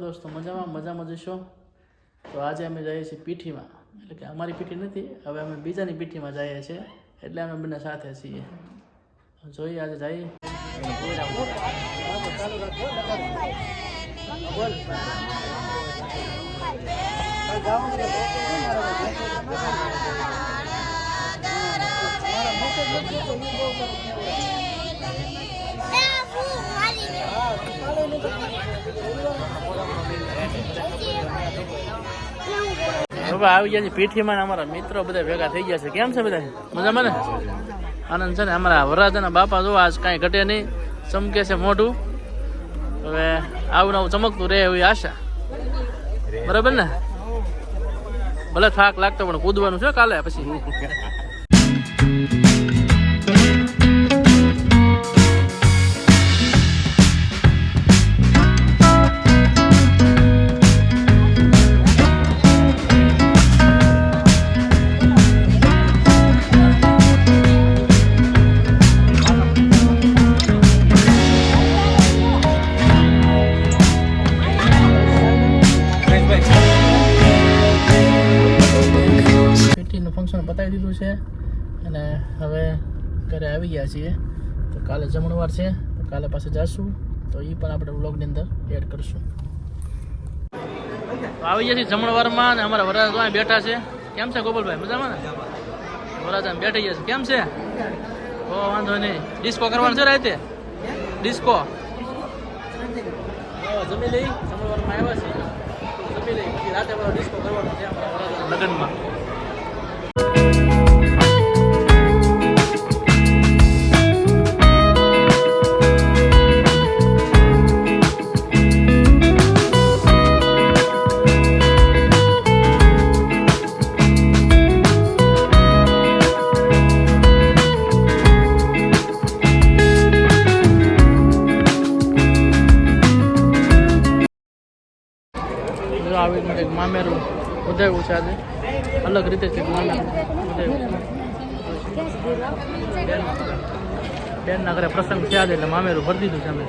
દોસ્તો મજામાં મજામાં જશો તો આજે અમે જઈએ છીએ પીઠીમાં એટલે કે અમારી પીઠી નથી હવે અમે બીજાની પીઠીમાં જઈએ છીએ એટલે અમે બંને સાથે છીએ જોઈએ આજે જઈએ આવી ગયા છે પીઠીમાં અમારા મિત્રો બધા ભેગા થઈ ગયા છે કેમ છે બધા મજામાં ને આનંદ છે ને અમારા વરરાજાના બાપા જો આજ કાંઈ ઘટે નહીં ચમકે છે મોઢું હવે આવું નવું ચમકતું રહે એવી આશા બરાબર ને ભલે થાક લાગતો પણ કૂદવાનું છે કાલે પછી ફંક્શન બતાવી દીધું છે અને હવે ઘરે આવી ગયા છીએ તો કાલે જમણવાર છે તો કાલે પાસે જઈશું તો એ પણ આપણે વ્લોગની અંદર એડ કરશું આવી ગયા છીએ જમણવારમાં અને અમારા વરરાજા બેઠા છે કેમ છે ગોપાલભાઈ મજામાં ને વરરાજા બેઠી ગયા છે કેમ છે ઓ વાંધો નહીં ડિસ્કો કરવાનું છે રાતે ડિસ્કો જમી લઈ જમણવારમાં આવ્યા છે જમી લઈ પછી રાતે ડિસ્કો કરવાનો છે અમારા વરરાજા લગ્નમાં આવી કંઈક મામેરું ઉધાયું છે આજે અલગ રીતે છે મામેરું બેનના ઘરે પ્રસંગ છે આજે એટલે મામેરું ભરી દીધું છે અમે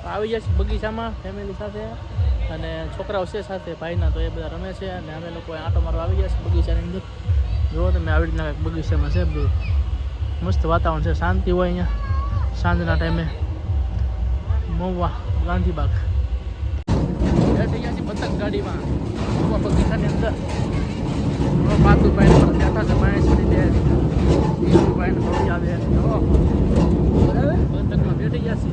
આવી ગયા છે બગીચામાં ફેમિલી સાથે અને છોકરાઓ છે સાથે ભાઈના તો એ બધા રમે છે અને અમે લોકો આંટો મારવા આવી ગયા છે બગીચાની અંદર જુઓ તમે આવી રીતના કંઈક બગીચામાં છે બધું મસ્ત વાતાવરણ છે શાંતિ હોય અહીંયા સાંજના ટાઈમે મહુવા ગાંધીબાગ બેઠી ગયા છે પતંગ ગાડીમાં બગીચાની અંદર પાતુભાઈ બેઠા છે પાણી છોડી દે ભાઈને બહુ યાદ આવે પતંગમાં બેઠી ગયા છે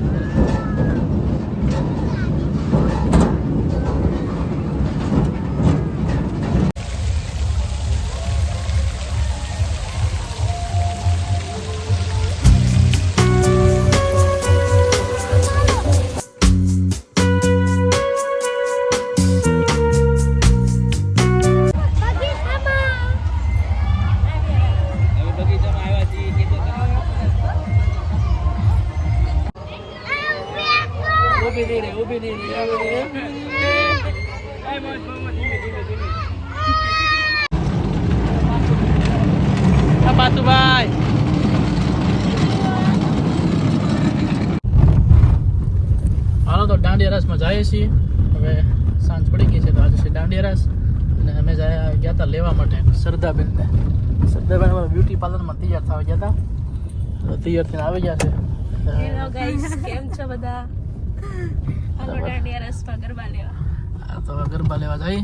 પાતુભાઈ હાલો તો દાંડિયા રસમાં જઈએ છીએ હવે સાંજ પડી ગઈ છે તો આજે છે દાંડિયા રસ અને અમે ગયા હતા લેવા માટે શ્રદ્ધાબેનને અમારા બ્યુટી પાર્લરમાં તૈયાર થવા ગયા હતા તૈયાર થઈને આવી ગયા છે હેલો ગાઈસ કેમ છો બધા હાલો દાંડિયા રસમાં ગરબા લેવા તો ગરબા લેવા જઈએ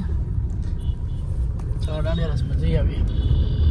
ચાલો દાંડિયા રસમાં જઈ આવીએ